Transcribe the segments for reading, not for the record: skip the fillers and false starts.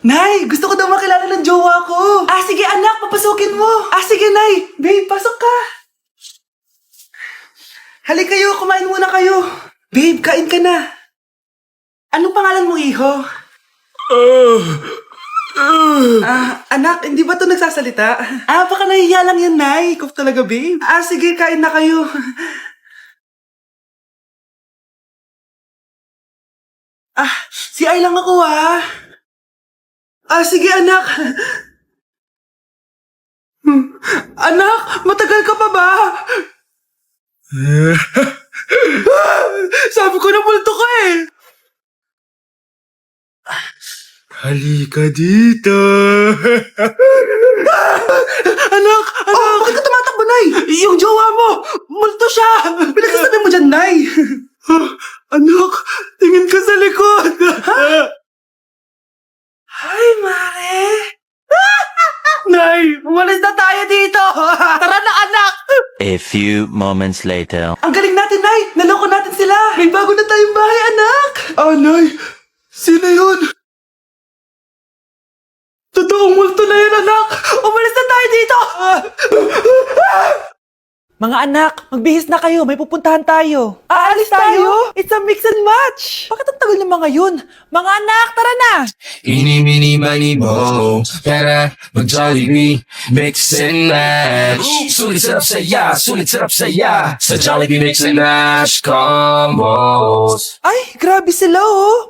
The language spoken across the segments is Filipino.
Nay, gusto ko daw makilala ng jowa ko. Sige anak, papasukin mo. Sige Nay. Babe, pasok ka. Halika kayo, kumain muna kayo. Babe, kain ka na. Anong pangalan mo, iho? Anak, hindi ba ito nagsasalita? Baka nahihiya lang yan, Nay. Ikaw talaga, babe. Sige, kain na kayo. Si Ay lang ako, sige, anak. Anak, matagal ka pa ba? Sabi ko na multo ka eh. Halika dito. Anak! Bakit ka tumatakbo, Nay? Yung jowa mo! Multo siya! Pinagsasabi mo dyan, Nay! Anak, tingin ka sa likod. Ay, Mare! Nay, umalis na tayo dito! Tara na, anak! A few moments later. Ang galing natin, Nay! Naloko natin sila! May bago na tayong bahay, anak! Nay, sino yun? Totoong multo na yun, anak! Umalis na tayo dito! Mga anak, magbihis na kayo. May pupuntahan tayo. Aalis tayo? It's a mix and match. Bakit ang tagal ng mga yun? Mga anak, tara na! Eeny, meeny, miny, mo. Tara, mag-Jollibee, mix and match. Sulit sarap saya, sulit sarap saya. Sa Jollibee mix and match combos. Ay, grabe sila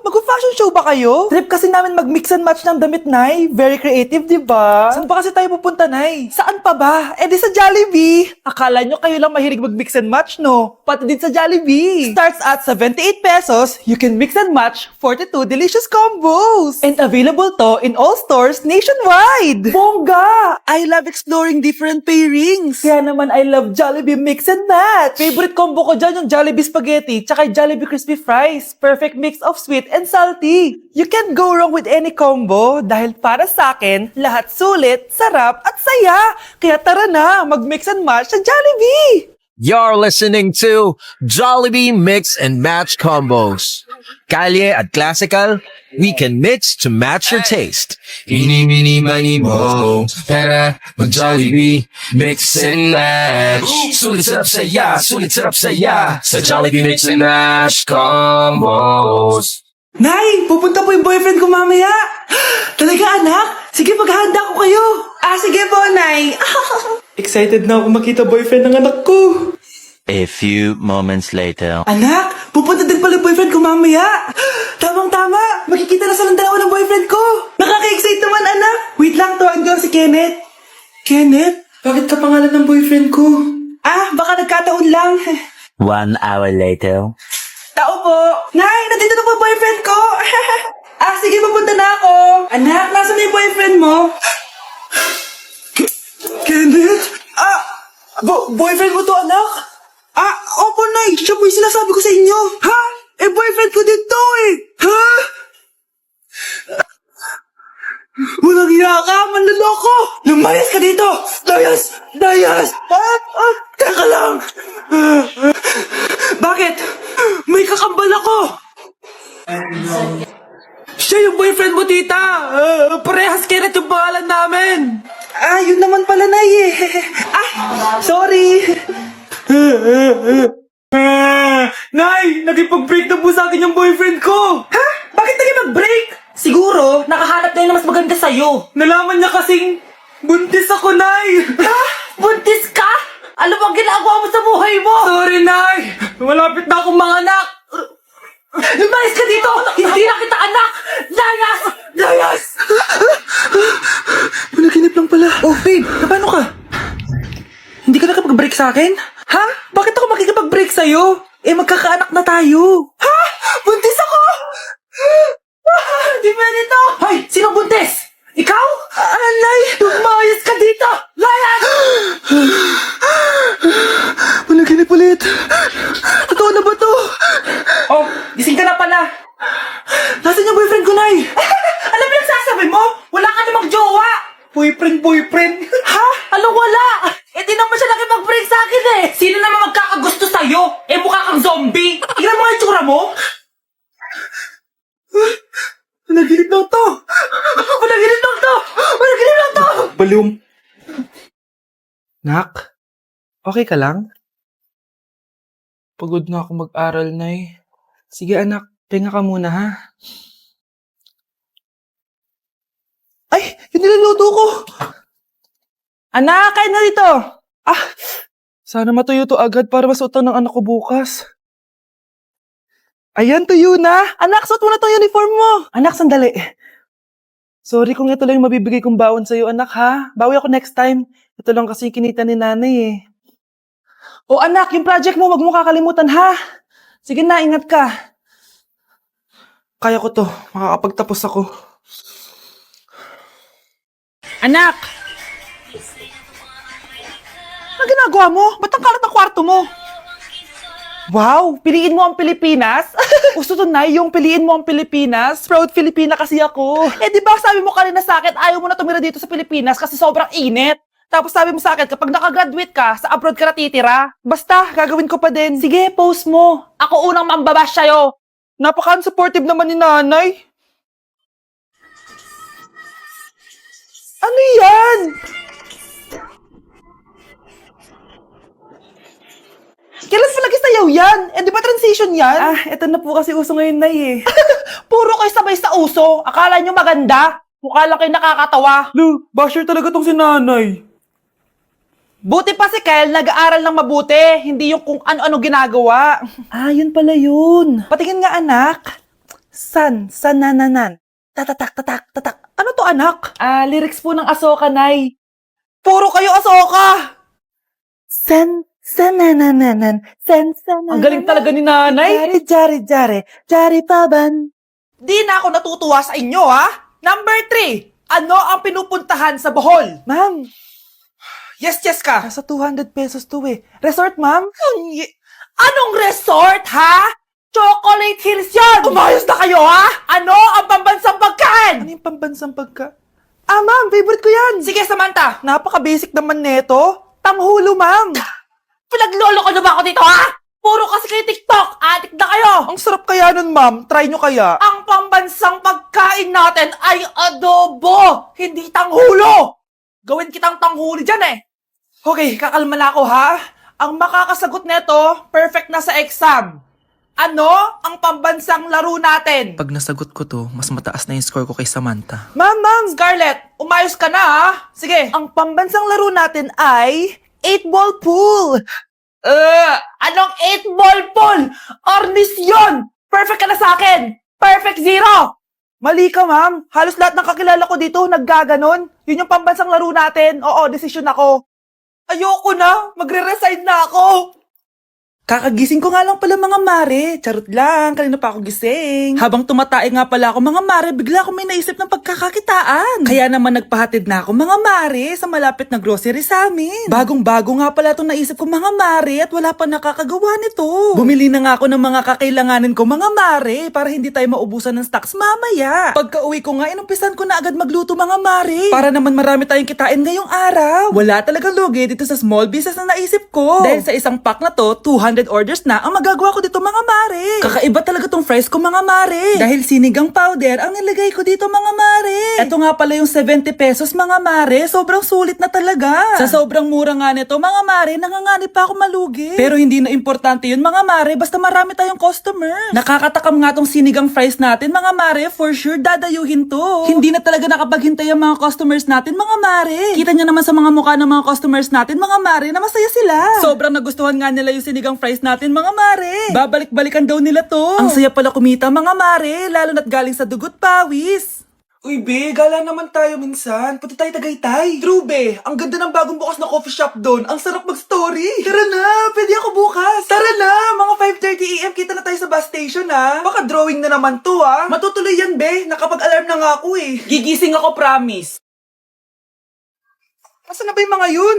Mag-fashion show ba kayo? Trip kasi namin mag-mix and match ng damit, Nay. Very creative, di ba? Saan pa kasi tayo pupunta, Nay? Saan pa ba? Di sa Jollibee. Akala nyo kayo lang mahilig mag-mix and match, no? Pati din sa Jollibee. Starts at 78 pesos, you can mix and match 42 delicious combos. And available to in all stores nationwide. Bongga! I love exploring different pairings. Kaya naman I love Jollibee mix and match. Favorite combo ko dyan yung Jollibee spaghetti tsaka yung Jollibee crispy fries. Perfect mix of sweet and salty. You can't go wrong with any combo dahil para sa akin, lahat sulit, sarap at saya. Kaya tara na, mag-mix and match sa Jollibee! You're listening to Jollibee Mix and Match Combos. Kalye at classical, we can mix to match your taste. Eeny, meeny, miny, mo. Tara, mag-Jollibee, mix and match. Sulit sarap saya, sulit sarap saya. Sa Jollibee mix and match combos. Nay, pupunta po yung boyfriend ko mamaya. Talaga, anak? Sige, paghahanda ko kayo. Sige po, Nay. Excited na ako makita boyfriend ng anak ko. A few moments later. Anak, pupunta din pala yung boyfriend ko mamaya. Tamang-tama, makikita na silang dalawa ng boyfriend ko. Nakaka-excite naman, anak. Wait lang, tuwan ko si Kenneth. Kenneth? Bakit ka pangalan ng boyfriend ko? Baka nagkataon lang. 1 hour later. Tao po. Nay, nandito na po yung boyfriend ko. Sige, pupunta na ako. Anak, nasa na yung boyfriend mo? Kenneth? Boyfriend mo to, anak? Opo, Nay. Siya po yung sinasabi ko sa inyo. Boyfriend ko din to, Ha? Walang hiya ka, manloloko! Lumayas ka dito! Layas! Teka lang! Bakit? May kakambal ako! Siya yung boyfriend mo, tita! Parehas Kenneth yung pangalan namin! Yun naman pala, Nay sorry! Nay! Nakipag-break na po sa akin yung boyfriend ko! Bakit nakipag-break? Siguro, nakahanap na yung mas maganda sa'yo. Nalaman niya kasing buntis ako, Nay! Buntis ka? Ano bang ginagawa mo sa buhay mo? Sorry, Nay! Malapit na akong manganak! Lumayas ka dito! Hindi na kita anak! Layas! Panaginip lang pala. Babe, paano ka? Hindi ka nakapag-break sa akin? Bakit ako makikipag-break sa'yo? Magkakaanak na tayo. Buntis ako! Di pwede to! Hoy! Sino buntis? Ikaw? Nay! Lumayas ka dito! Layas! Panaginip ulit. Totoo na ba to? Gising ka na pala. Nasaan yung boyfriend ko, Nay? Alam mo yung sasabi mo? Wala ka namang jowa. Boyfriend? Anong wala? Di naman siya nakipag-break sa akin Sino naman magkakagusto sa'yo? Mukha kang zombie. Tingnan mo nga yung tsura mo. Panaginip daw to. baliw. Nak, okay ka lang? Pagod na ako mag-aral, Nay. Sige anak, tinga ka muna ha. Ay, yung niluluto ko! Anak, kain na dito! Ah, sana matuyo to agad para masuotan ng anak ko bukas. Ayan, tuyo na! Anak, suot mo na tong uniform mo! Anak, sandali. Sorry kung ito lang yung mabibigay kong baon sa'yo, anak ha. Bawi ako next time. Ito lang kasi yung kinita ni nanay eh. O anak, yung project mo, wag mo kakalimutan ha. Sige na, ingat ka. Kaya ko to, makakapagtapos ako. Anak! Ano ginagawa mo? Ba't ang kalat ng kwarto mo? Wow, piliin mo ang Pilipinas? Gusto to na yung piliin mo ang Pilipinas? Proud Filipina kasi ako. Eh di ba sabi mo kanina sa akin, ayaw mo na tumira dito sa Pilipinas kasi sobrang init. Tapos sabi mo sa akin, kapag nakagraduate ka, sa abroad ka natitira. Basta, gagawin ko pa din. Sige, post mo. Ako unang mambabash sa'yo. Napaka-supportive naman ni nanay. Ano yan? Kailan pa lagi sayaw yan? Eh, di ba transition yan? Ah, eto na po kasi uso ngayon, Nay eh. Puro kayo sabay sa uso. Akala nyo maganda. Mukha lang kayo nakakatawa. Lu, basher talaga tong si nanay. Buti pa si Kel, nag-aaral ng mabuti. Hindi yung kung ano-ano ginagawa. Ah, yun pala yun. Patingin nga, anak. San-nananan. Tatak. Ano to, anak? Ah, lyrics po ng Asoka, Nay. Puro kayo Asoka! San-nananan. Ang galing talaga ni nanay. Jari paban. Di na ako natutuwa sa inyo, ha? Number 3. Ano ang pinupuntahan sa Bohol? Ma'am. Yes ka. Nasa 200 pesos to eh. Resort, ma'am? Anong resort, ha? Chocolate Hills yun! Umayos na kayo, ha? Ano ang pambansang pagkain? Ano yung pambansang pagkain? Ah, ma'am, favorite ko yan. Sige, Samantha. Napaka-basic naman neto. Tanghulo, ma'am. Pinaglolo ko na ba ako dito, ha? Puro kasi kayo TikTok. Adik na kayo. Ang sarap kaya nun, ma'am. Try nyo kaya. Ang pambansang pagkain natin ay adobo, hindi tanghulo. Gawin kitang tanghuli dyan eh. Okay, kakalma na ako ha. Ang makakasagot neto, perfect na sa exam. Ano ang pambansang laro natin? Pag nasagot ko to, mas mataas na yung score ko kay Samantha. Ma'am! Scarlett, umayos ka na ha? Sige. Ang pambansang laro natin ay 8-ball pool. Anong 8-ball pool? Ornis yun! Perfect ka na sa akin! Perfect 0! Mali ka, ma'am. Halos lahat ng kakilala ko dito naggaganon. Yun yung pambansang laro natin. Oo, desisyon ako. Ayoko na. Magre-resign na ako. Kakagising ko nga lang pala mga mare. Charot lang, kanina pa ako gising. Habang tumatae nga pala ako mga mare, bigla ako may naisip ng pagkakakitaan. Kaya naman nagpahatid na ako mga mare sa malapit na grocery sa amin. Bagong-bago nga pala itong naisip ko mga mare at wala pa nakakagawa nito. Bumili na nga ako ng mga kakailanganin ko mga mare para hindi tayo maubusan ng stocks mamaya. Pagka uwi ko nga, inumpisan ko na agad magluto mga mare. Para naman marami tayong kitain ngayong araw. Wala talagang lugi dito sa small business na naisip ko. Dahil sa isang pack na to, 200 orders na ang magagawa ko dito mga mare. Kakaiba talaga tong fries ko mga mare. Dahil sinigang powder ang nilagay ko dito mga mare. Ito nga pala yung 70 pesos mga mare. Sobrang sulit na talaga. Sa sobrang mura nga nito mga mare, nanganganib pa ako malugi. Pero hindi na importante yun mga mare, basta marami tayong customers. Nakakatakam nga tong sinigang fries natin mga mare, for sure dadayuhin to. Hindi na talaga nakapaghintay ang mga customers natin mga mare. Kita nyo naman sa mga mukha ng mga customers natin mga mare na masaya sila. Sobrang nagustuhan nga nila yung sinigang fries natin mga mare. Babalik-balikan daw nila to. Ang saya pala kumita mga mare, lalo na't galing sa dugot pawis. Uy be, gala naman tayo minsan. Punta tayo Tagaytay. True be, ang ganda ng bagong bukas na coffee shop doon. Ang sarap mag-story. Tara na, pwede ako bukas. Tara na, mga 5:30 AM kita na tayo sa bus station ha. Baka drawing na naman to ha. Matutuloy yan be, nakapag-alarm na nga ako eh. Gigising ako promise. Asan na ba yung mga yun?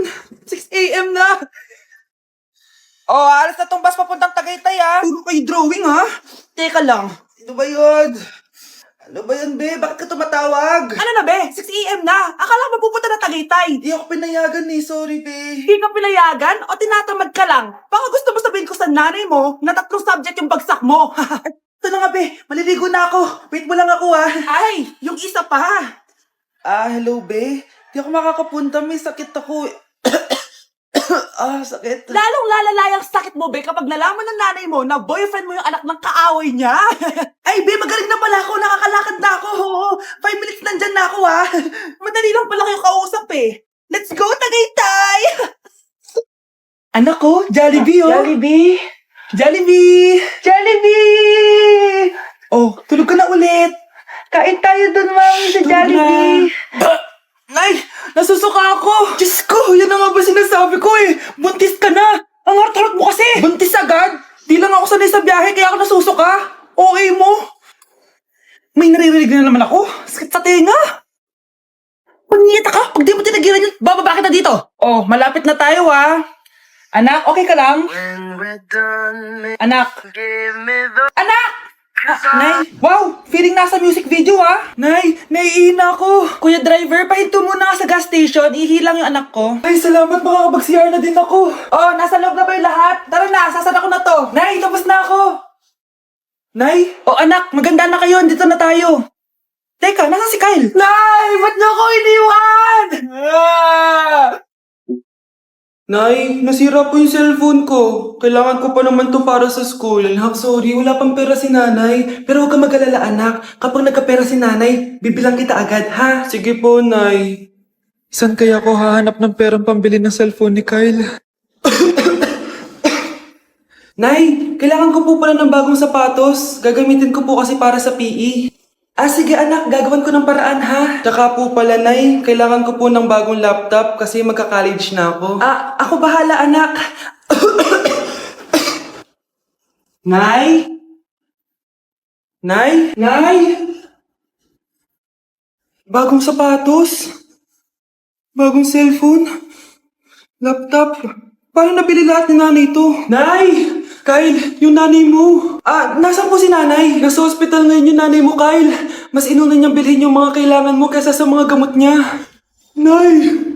6 AM na. Oh, alas na tong bus papuntang Tagaytay ha. Puro kayo drawing ha. Teka lang. Ano ba yun? Ano ba yun, be? Bakit ka tumatawag? Ano na, be? 6 AM na. Akala ko mapupunta na Tagaytay. Di ako pinayagan eh. Sorry, be. Hindi ka pinayagan? O tinatamad ka lang? Baka gusto mo sabihin ko sa nanay mo na 3 subject yung bagsak mo. Ito na nga, be. Maliligo na ako. Wait mo lang ako, ha. Ay, yung isa pa. Hello, be. Di ako makakapunta, may sakit ako. Sakit. Lalong lalala yung sakit mo, be, kapag nalaman ng nanay mo na boyfriend mo yung anak ng kaaway niya. Ay, be, magaling na pala ako. Nakakalakad na ako. 5 minutes nandyan na ako, ha. Madali lang pala kayo kausap eh. Let's go, Tagaytay! Anak ko, Jollibee, oh. Jollibee! Jollibee! Jollibee! Oh, tulog ka na ulit. Kain tayo dun, mami, sa Jollibee. Nay, nasusuka ako. Diyos ko, yan na nga ba sinasabi ko eh. Buntis ka na. Ang harot-harot mo kasi. Buntis agad? Di lang ako sanay sa biyahe kaya ako nasusuka. Okay mo? May naririnig na naman ako. Sakit sa tenga. Pangingita ka, pag di mo tinagilan yun, bababa kita dito. Oh, malapit na tayo ah. Anak, okay ka lang? Anak. Anak! Nay, wow! Feeling nasa music video ah! Nay, naiihina ako! Kuya driver, pahinto muna ka sa gas station, ihilang yung anak ko. Ay, salamat, makakapag-CR na din ako. Oh, nasa loob na ba yung lahat? Tara na, sasara ko na to. Nay, tapos na ako. Nay? Oh anak, maganda na kayo, dito na tayo. Teka, nasa si Kyle? Nay, ba't niyo ako iniwan? Nay, nasira po yung cellphone ko. Kailangan ko pa naman to para sa school. Anak, sorry, wala pang pera si nanay. Pero huwag ka mag-alala, anak. Kapag nagkapera si nanay, bibilang kita agad, ha? Sige po, nay. Saan kaya ako hahanap ng perang pambili ng cellphone ni Kyle? Nay, kailangan ko po pala ng bagong sapatos. Gagamitin ko po kasi para sa PE. Sige anak, gagawin ko ng paraan ha. Tsaka po pala nay, kailangan ko po ng bagong laptop kasi magka-college na ako. Ako bahala anak. Nay? Nay? Nay? Bagong sapatos? Bagong cellphone? Laptop? Paano nabili lahat ni nanay ito? Nay! Kyle, yung nanay mo. Nasaan po si nanay? Nasa hospital ngayon yung nanay mo, Kyle. Mas inuna niyang bilhin yung mga kailangan mo kaysa sa mga gamot niya. Nay!